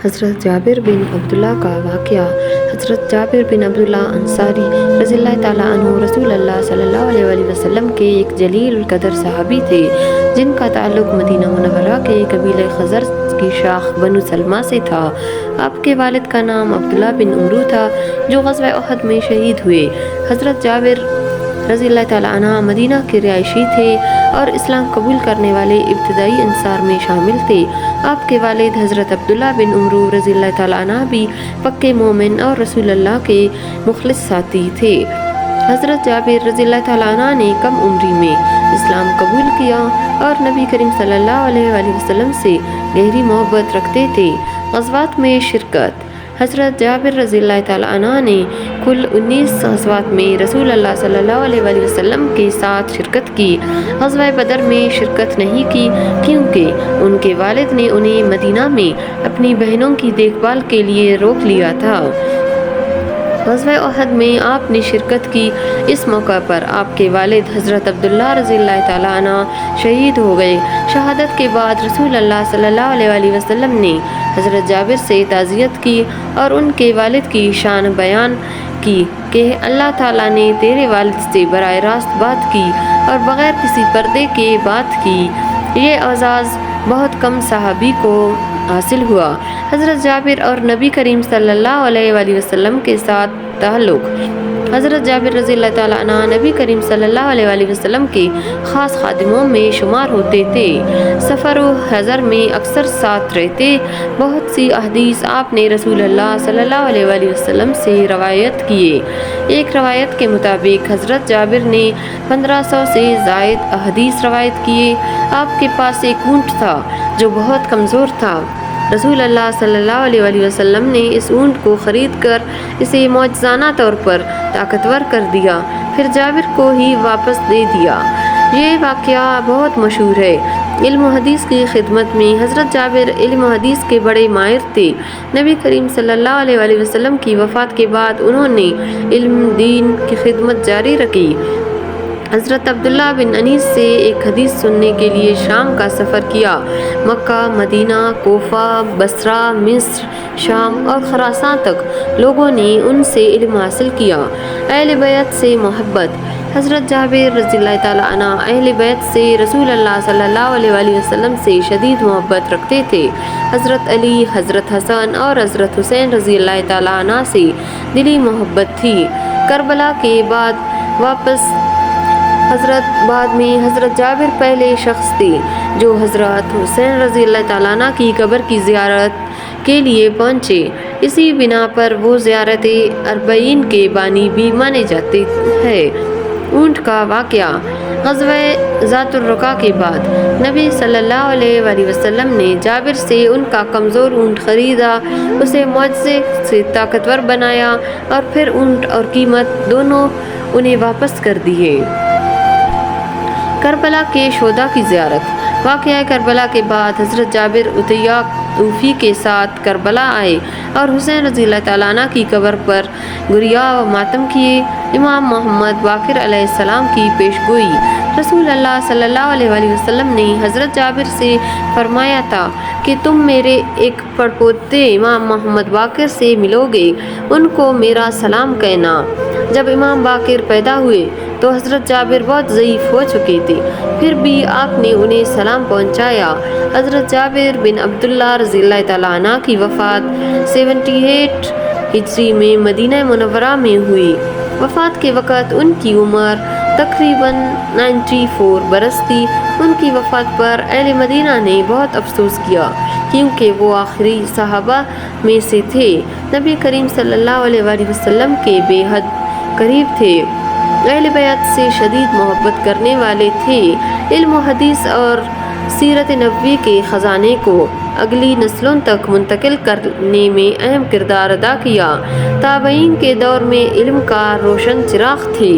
حضرت جابر بن عبداللہ کا واقعہ۔ حضرت جابر بن عبداللہ انصاری رضی اللہ تعالیٰ عنہ رسول اللہ صلی اللہ علیہ وسلم کے ایک جلیل القدر صحابی تھے جن کا تعلق مدینہ منورہ کے قبیلہ خزرج کی شاخ بنو سلمہ سے تھا۔ آپ کے والد کا نام عبداللہ بن عمرو تھا جو غزوہ احد میں شہید ہوئے۔ حضرت جابر رضی اللہ تعالیٰ عنہ مدینہ کے رہائشی تھے اور اسلام قبول کرنے والے ابتدائی انصار میں شامل تھے۔ آپ کے والد حضرت عبداللہ بن عمرو رضی اللہ تعالیٰ عنہ بھی پکے مومن اور رسول اللہ کے مخلص ساتھی تھے۔ حضرت جابر رضی اللہ تعالیٰ عنہ نے کم عمری میں اسلام قبول کیا اور نبی کریم صلی اللہ علیہ وسلم سے گہری محبت رکھتے تھے۔ غزوات میں شرکت۔ حضرت جابر رضی اللہ تعالیٰ عنہ نے کل 19 غزوات میں رسول اللہ صلی اللہ علیہ وسلم کے ساتھ شرکت کی۔ غزوہ بدر میں شرکت نہیں کی کیونکہ ان کے والد نے انہیں مدینہ میں اپنی بہنوں کی دیکھ بھال کے لیے روک لیا تھا۔ غزوہ احد میں آپ نے شرکت کی۔ اس موقع پر آپ کے والد حضرت عبداللہ رضی اللہ تعالیٰ عنہ شہید ہو گئے۔ شہادت کے بعد رسول اللہ صلی اللہ علیہ وسلم نے حضرت جابر سے تعزیت کی اور ان کے والد کی شان بیان کی کہ اللہ تعالیٰ نے تیرے والد سے براہ راست بات کی اور بغیر کسی پردے کے بات کی۔ یہ اعزاز بہت کم صحابی کو حاصل ہوا۔ حضرت جابر اور نبی کریم صلی اللہ علیہ وسلم کے ساتھ تعلق۔ حضرت جابر رضی اللہ تعالیٰ عنہ نبی کریم صلی اللہ علیہ وسلم کے خاص خادموں میں شمار ہوتے تھے۔ سفر و حضر میں اکثر ساتھ رہتے۔ بہت سی احادیث آپ نے رسول اللہ صلی اللہ علیہ وسلم سے روایت کیے۔ ایک روایت کے مطابق حضرت جابر نے 1500 سے زائد احادیث روایت کیے۔ آپ کے پاس ایک اونٹ تھا جو بہت کمزور تھا۔ رسول اللہ صلی اللہ علیہ وسلم نے اس اونٹ کو خرید کر اسے معجزانہ طور پر طاقتور کر دیا، پھر جابر کو ہی واپس دے دیا۔ یہ واقعہ بہت مشہور ہے۔ علم و حدیث کی خدمت میں حضرت جابر علم و حدیث کے بڑے ماہر تھے۔ نبی کریم صلی اللہ علیہ وسلم کی وفات کے بعد انہوں نے علم دین کی خدمت جاری رکھی۔ حضرت عبداللہ بن انیس سے ایک حدیث سننے کے لیے شام کا سفر کیا۔ مکہ، مدینہ، کوفہ، بصرہ، مصر، شام اور خراسان تک لوگوں نے ان سے علم حاصل کیا۔ اہل بیت سے محبت۔ حضرت جابر رضی اللہ تعالیٰ عنہ اہل بیت سے رسول اللہ صلی اللہ علیہ وسلم سے شدید محبت رکھتے تھے۔ حضرت علی، حضرت حسن اور حضرت حسین رضی اللہ تعالیٰ عنہ سے دلی محبت تھی۔ کربلا کے بعد میں حضرت جابر پہلے شخص تھے جو حضرت حسین رضی اللہ تعالیٰ عنہ کی قبر کی زیارت کے لیے پہنچے۔ اسی بنا پر وہ زیارت اربعین کے بانی بھی مانے جاتے ہیں۔ اونٹ کا واقعہ۔ غزوہ ذات الرقاع کے بعد نبی صلی اللہ علیہ وسلم نے جابر سے ان کا کمزور اونٹ خریدا، اسے معجزے سے طاقتور بنایا اور پھر اونٹ اور قیمت دونوں انہیں واپس کر دیے۔ کربلا کے شہداء کی زیارت۔ واقعہ کربلا کے بعد حضرت جابر عطیہ کوفی کے ساتھ کربلا آئے اور حسین رضی اللہ تعالیٰ عنہ کی قبر پر گریہ و ماتم کیے۔ امام محمد باقر علیہ السلام کی پیشگوئی۔ رسول اللہ صلی اللہ علیہ وسلم نے حضرت جابر سے فرمایا تھا کہ تم میرے ایک پڑپوتے امام محمد باقر سے ملو گے، ان کو میرا سلام کہنا۔ جب امام باقر پیدا ہوئے تو حضرت جابر بہت ضعیف ہو چکے تھے، پھر بھی آپ نے انہیں سلام پہنچایا۔ حضرت جابر بن عبداللہ رضی اللہ تعالیٰ عنہ کی وفات 78 ہجری میں مدینہ منورہ میں ہوئی۔ وفات کے وقت ان کی عمر تقریباً 94 برس تھی۔ ان کی وفات پر اہل مدینہ نے بہت افسوس کیا کیونکہ وہ آخری صحابہ میں سے تھے، نبی کریم صلی اللہ علیہ وسلم کے بے حد قریب تھے، اہل بیت سے شدید محبت کرنے والے تھے۔ علم و حدیث اور سیرت نبوی کے خزانے کو اگلی نسلوں تک منتقل کرنے میں اہم کردار ادا کیا۔ تابعین کے دور میں علم کا روشن چراغ تھے۔